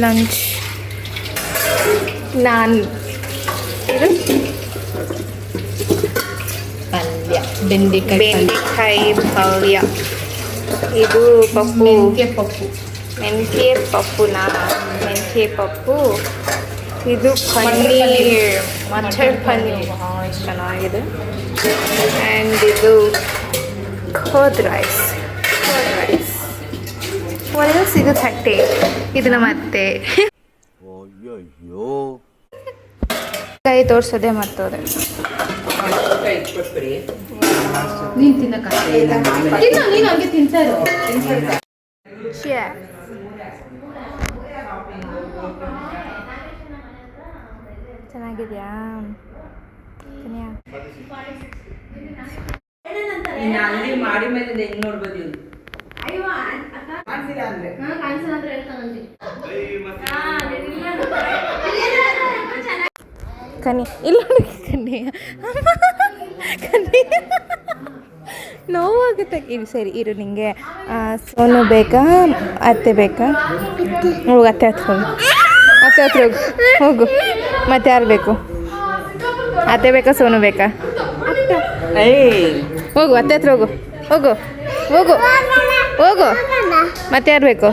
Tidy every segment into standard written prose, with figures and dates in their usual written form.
Lunch ನಾನು ಇದು ಪಲ್ಯ ಬೆಂಡೆಕಾಯಿ ಪಲ್ಯ, ಇದು ಪಪ್ಪು ಮೆಂತ್ಯ ಪಪ್ಪು, ಇದು ಪನ್ನೀರ್ ಮಟರ್ ಪನ್ನೀರ್ ಚೆನ್ನಾಗಿದೆ. ಆ್ಯಂಡ್ ಇದು ಕರ್ಡ್ ರೈಸ್ ಒಳ್ಳೆಸ್. ಇದು ತಟ್ಟೆ, ಇದು ನಮ್ಮ ಅತ್ತೆ. ಕೈ ತೋರಿಸೋದೆ ಮರ್ತೋದೆ. ನೀನು ನೀನು ಹಂಗೆ ತಿಂತಾರೆ. ಚೆನ್ನಾಗಿದೆಯಾ? ಅಲ್ಲಿ ಮಾಡಿ ಮೇಲೆ ಹೆಂಗ್ ನೋಡ್ಬೋದು ಇವ್ನು. ಕನ್ನಿ ಇಲ್ಲ ಕನ್ನಿ ನೋವಾಗುತ್ತೆ. ಇರು ಸರಿ ಇರು, ನಿಂಗೆ ಸೋನು ಬೇಕಾ ಅತ್ತೆ ಬೇಕಾ? ಹೋಗು ಅತ್ತೆ ಹತ್ರ ಹೋಗು. ಮತ್ತೆ ಯಾರು ಬೇಕು? ಅತ್ತೆ ಬೇಕಾ ಸೋನು ಬೇಕಾ? ಹೋಗು ಅತ್ತೆ ಹತ್ರ ಹೋಗು. ಮತ್ತೆ ಯಾರು ಬೇಕು?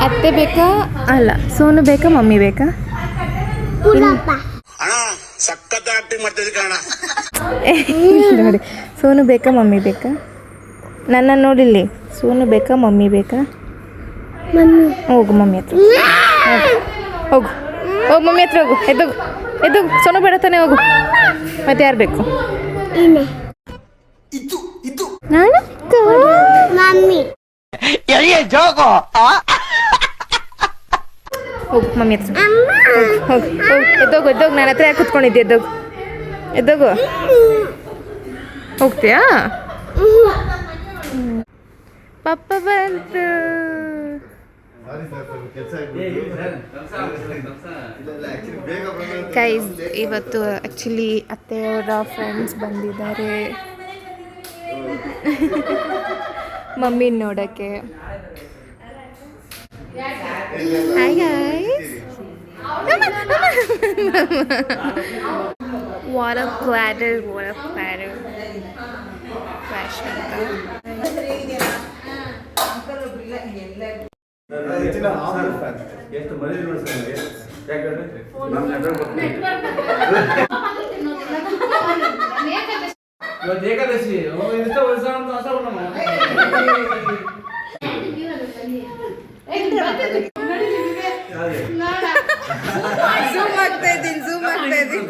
ಅತ್ತೆ ಬೇಕಾ? ಅಲ್ಲ, ಸೋನು ಬೇಕಾ ಮಮ್ಮಿ ಬೇಕಾ? ನೋಡಿ, ಸೋನು ಬೇಕಾ ಮಮ್ಮಿ ಬೇಕಾ? ನನ್ನ ನೋಡಿಲ್ಲಿ, ಸೋನು ಬೇಕಾ ಮಮ್ಮಿ ಬೇಕಾ? ಹೋಗು ಮಮ್ಮಿ ಹತ್ರ ಹೋಗು ಮಮ್ಮಿ ಹತ್ರ ಹೋಗು. ಎದ್ದೋಗು ಸೋನು ಬೇಡ ತಾನೆ, ಹೋಗು. ಮತ್ತೆ ಯಾರು ಬೇಕು? ನಾನು ಮಮ್ಮಿ. ಹೋಗು ಮಮ್ಮಿ ಹತ್ರ ಹೋಗು. ಎದ್ದೋಗು ನನ್ನ ಹತ್ರ ಯಾಕೆ ಕುತ್ಕೊಂಡಿದ್ದೆ? ಎದ್ದೋಗು. ಹೋಗ್ತೀಯಾ? ಪಪ್ಪ ಬಂತು. ಗೈಸ್, ಇವತ್ತು ಆ್ಯಕ್ಚುಲಿ ಅತ್ತೆಯವರ ಫ್ರೆಂಡ್ಸ್ ಬಂದಿದ್ದಾರೆ ಮಮ್ಮಿ ನೋಡೋಕ್ಕೆ. Hi guys. What a plotter fresh ಅಂತ. ಏಕಾದಶಿ ಝೂಮ್ ಆಗ್ತಾ ಇದ್ದೀನಿ.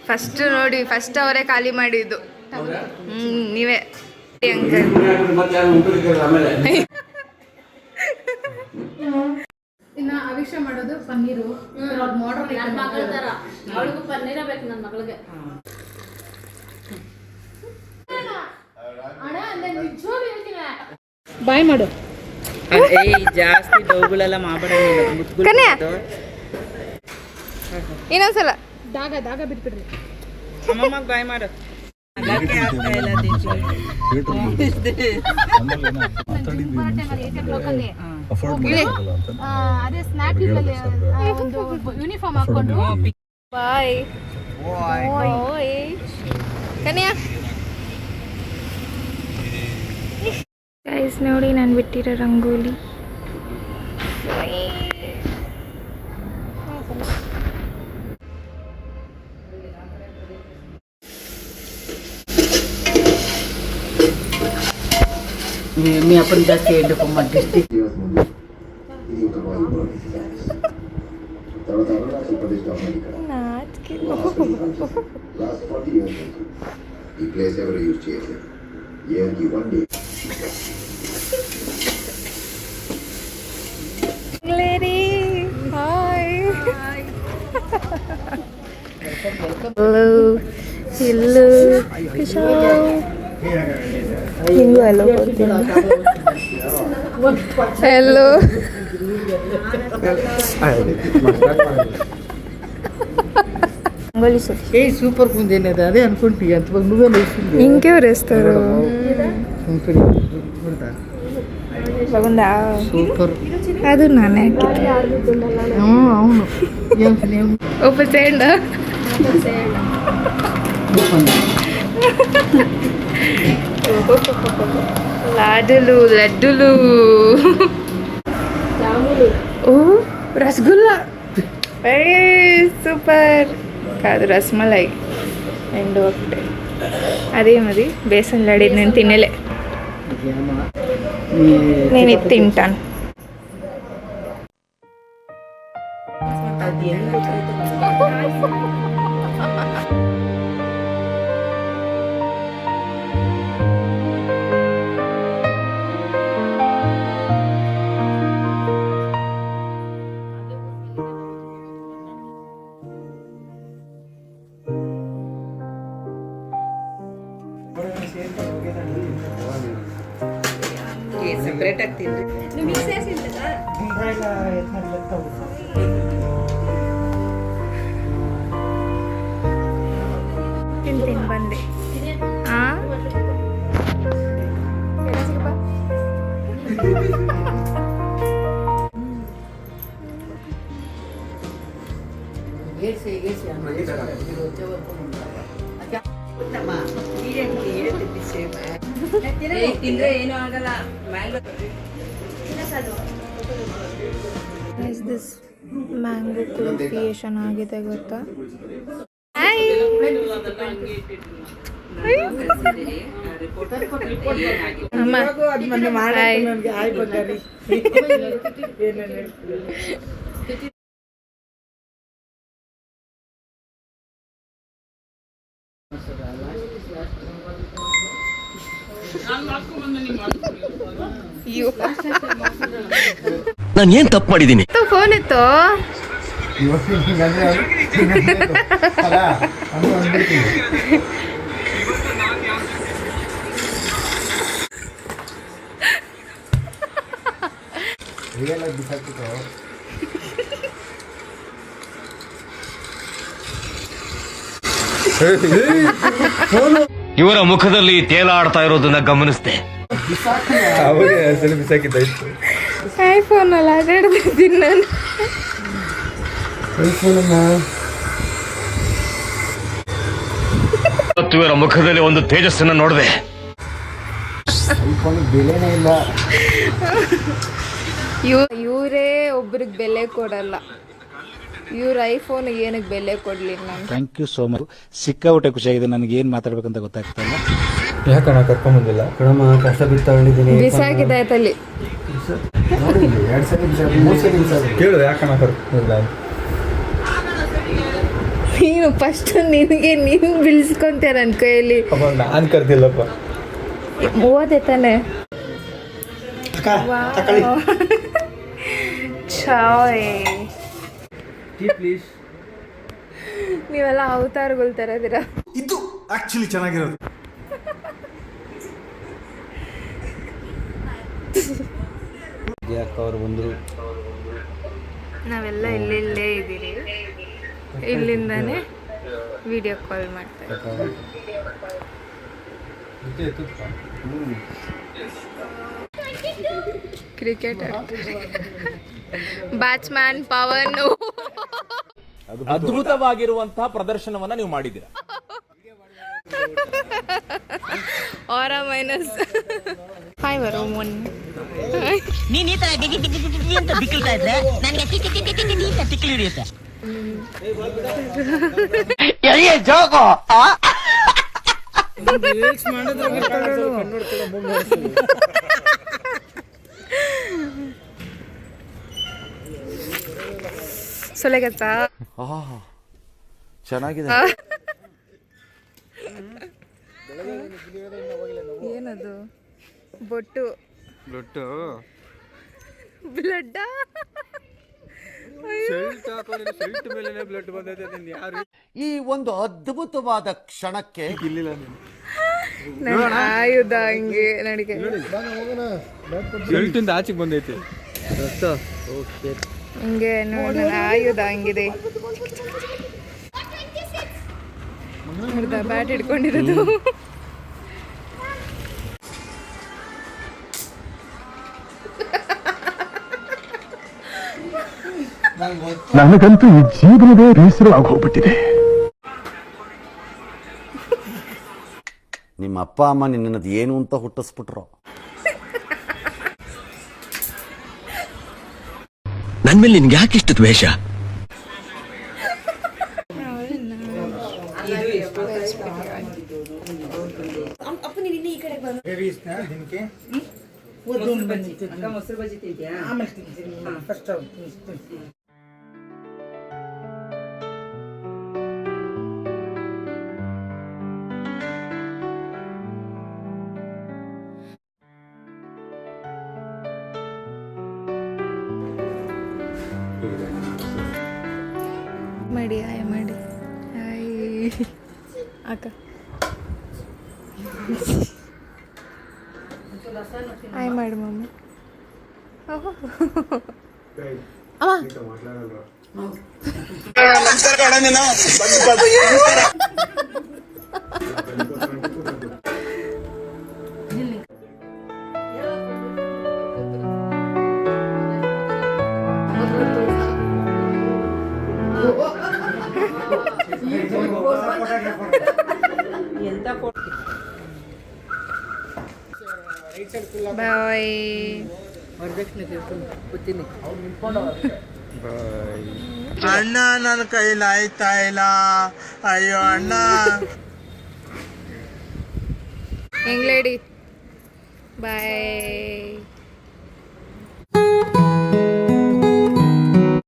ಫಸ್ಟ್ ನೋಡಿ, ಫಸ್ಟ್ ಅವರೇ ಖಾಲಿ ಮಾಡಿದ್ದು. ನೀವೇ ಅಂಕಲ್. ಇನ್ನ ಅವಿಷ ಮಾಡೋದು ಪನ್ನೀರು. ಅವಳಿಗೂ ಪನ್ನೀರ ಬೇಕು ನನ್ನ ಮಗಳಿಗೆ. ಬಾಯ್ ಮಾಡು. ಜಾಸ್ತಿ ಡೌಗಳೆಲ್ಲ ಮಾಡಬೇಡ. ಇನ್ನೊಂದ್ಸಲ ದಾಗ ಬಿಟ್ಬಿಡ್ರಿ. ಅಮ್ಮಮ್ಮ ಬಾಯ್ ಮಾಡು. ಅದೇ ಸ್ನ್ಯಾಪ್ ಯೂನಿಫಾರ್ಮ್ ಹಾಕೊಂಡು ಬಾಯ್ ಕನ್ಯಾ. ಗೈಸ್ ನೋಡಿ, ನಾನು ಬಿಟ್ಟಿರೋ ರಂಗೋಲಿ. మీ అప్పుడు జాస్తి ఏంటమ్మా డిస్ట్రిక్ట్ ఈ ప్లేస్ ఎవరు యూజ్ చేయలేదు. ఏది one day Lady, hi. Hello, Kushal. Hello. Hello. Rangoli super ఉంది. అదే అనుకుంటే ఎంత నువ్వే ఇంకెవరు వేస్తారు? బాగుందా? సూపర్. ಅದು ನಾನೇ ಹಾಕಿದ್ದೆ. అవును ఓపెన్ చేయండి. లాడులు లడ్డులు ఓ రసగుల్లా సూపర్. కాదు రసమలై రెండు ఒకటే. అదేమది బేసన్ లడ్డు నేను తినలే. నేను ఇది తింటాను. ಸೆಪರೇಟ್ ಆಗ್ತೀನಿ. ತಿಂತೀನಿ ಬಂದೆ. ತಿಂದ್ರೆ ಏನೂ ಆಗಲ್ಲ. ದಿಸ್ ಮ್ಯಾಂಗೋ ಕುಲ್ಫಿ ಚೆನ್ನಾಗಿದೆ ಗೊತ್ತಾ? ನಾನು ಏನ್ ತಪ್ಪು ಮಾಡಿದ್ದೀನಿ? ಫೋನ್ ಇತ್ತು. ಇವರ ಮುಖದಲ್ಲಿ ತೇಲಾಡ್ತಾ ಇರೋದನ್ನ ಗಮನಿಸಿದೆ. ಐಫೋನ್ ಅಲ್ಲ ಅದಾಡ್ತಿದ್ದೀನಿ ನಾನು. ಇವರ ಮುಖದಲ್ಲಿ ಒಂದು ತೇಜಸ್ಸನ್ನ ನೋಡಿದೆ. ಇವರೇ ಒಬ್ರಿಗೆ ಬೆಲೆ ಕೊಡಲ್ಲ. ಇವ್ರ ಐಫೋನ್ ಏನಕ್ಕೆ ಬೆಲೆ ಕೊಡ್ಲಿ ನಾನು. Thank you so much. ಸಿಕ್ಕಾಬಿಟ್ಟೆ ಖುಷಿಯಾಗಿದೆ. ನನಗೆ ಏನು ಮಾತಾಡ್ಬೇಕಂತ ಗೊತ್ತಾಗ್ತಿಲ್ಲ. ಯಾಕಣ್ಣ ಕರ್ಕೊಂಬಂದಿಲ್ಲ? ಕಣಮ್ಮ ಕಷ್ಟ ಬಿಟ್ಟು ತಗೊಂಡಿದ್ದೀನಿ. ಬಿಸಾಕಿದೆ ಆಯ್ತಲ್ಲಿ. ಕೇಳು ಯಾಕಣ್ಣ ಕರ್ಕೊಂಡಿಲ್ಲ? ನೀನು ಫಸ್ಟ್ ನಿನಗೆ ನೀನು ಬಿಳಿಸ್ಕೊಂತೀಯ ನನ್ನ ಕೈಯಲ್ಲಿ. ನಾನು ಕರ್ದಿಲ್ಲಪ್ಪ. ಓದೆ ತಾನೆ. ಚಾಯ್ ಪ್ಲೀಸ್. ನೀವೆಲ್ಲ ಅವತಾರಗಳು ಥರ ಇದ್ದೀರಾ. ಇದು ಆಕ್ಚುಲಿ ಚೆನ್ನಾಗಿರೋದು. ಅವ್ರು ಬಂದರು. ನಾವೆಲ್ಲ ಇಲ್ಲೇ ಇದ್ದೀರಿ. ಇಲ್ಲಿಂದಾನೆ ವಿಡಿಯೋ ಕಾಲ್ ಮಾಡ್ತಾರೆ. ಕ್ರಿಕೆಟ್ ಆಡ್ತಾರೆ. ಬ್ಯಾಟ್ಸ್ಮನ್ ಪವನ್. ಅದ್ಭುತವಾಗಿರುವಂತಹ ಪ್ರದರ್ಶನವನ್ನ ನೀವು ಮಾಡಿದ್ದೀರಾ. ಆರ ಮೈನಸ್. ಹಾಯ್ ಬರೋ ಮೊನ್. ನೀನ್ ಈ ತರ ಅಂತ ಬಿಕ್ಕಳ್ತಾ ಇದ್ರೆ ನನಗೆ ತಿಕ್ಕಲಿ ಹಿಡಿಯುತ್ತೆ. ಸೊಲೆಗತ್ತಾ ಚೆನ್ನಾಗಿದೆ. ಏನದು? ಬೊಟ್ಟು ಬ್ಲಡ್ ಬ್ಲಡ್. ಶೆಲ್ಟ್ ಮೇಲೆ ಬ್ಲಡ್ ಬಂದೈತೆ. ಯಾರು ಈ ಒಂದು ಅದ್ಭುತವಾದ ಕ್ಷಣಕ್ಕೆ ಇಲ್ಲಿಲ್ಲ. ನನ್ನ ಆಯುಧ ಹಂಗೆ ನಡಿಗೆ. ಶೆಲ್ಟಿಂದ ಆಚೆಗೆ ಬಂದೈತೆ. ಹಿಂಗೆ ನೋಡಿ ನನ್ನ ಆಯುಧ ಹಂಗಿದೆ. ಬ್ಯಾಟ್ ಹಿಡ್ಕೊಂಡಿರೋದು. ನನಗಂತೂ ಈ ಜೀವನವೇ ಬೇಸರ ಆಗೋಗ್ಬಿಟ್ಟಿದೆ. ನಿಮ್ಮ ಅಪ್ಪ ಅಮ್ಮ ನಿನ್ನದು ಏನು ಅಂತ ಹುಟ್ಟಿಸ್ಬಿಟ್ರು. ನನ್ ಮೇಲೆ ನಿನ್ಗೆ ಯಾಕೆ ಇಷ್ಟು ದ್ವೇಷ? ಮೊಸರು ಬಜ್ಜಿ ತಿಂತೀಯಾ? ಆಮೇಲೆ ತಿಂತೀನಿ ಫಸ್ಟ್ ಮಾಡಿ ಹಾಯ್ ಮಾಡಿ ಹಾಯ್ ಅಕ್ಕ ಹಾಯ್ ಮಾಡಿ ಮಮ್ಮಿ. ಬಾಯ್. ಅಣ್ಣ ನನ್ನ ಕೈಲಿ ಆಯ್ತಾ ಇಲ್ಲ, ಅಯ್ಯೋ ಅಣ್ಣ. ಹೆಂಗ್ ಲೇಡಿ ಬಾಯ್.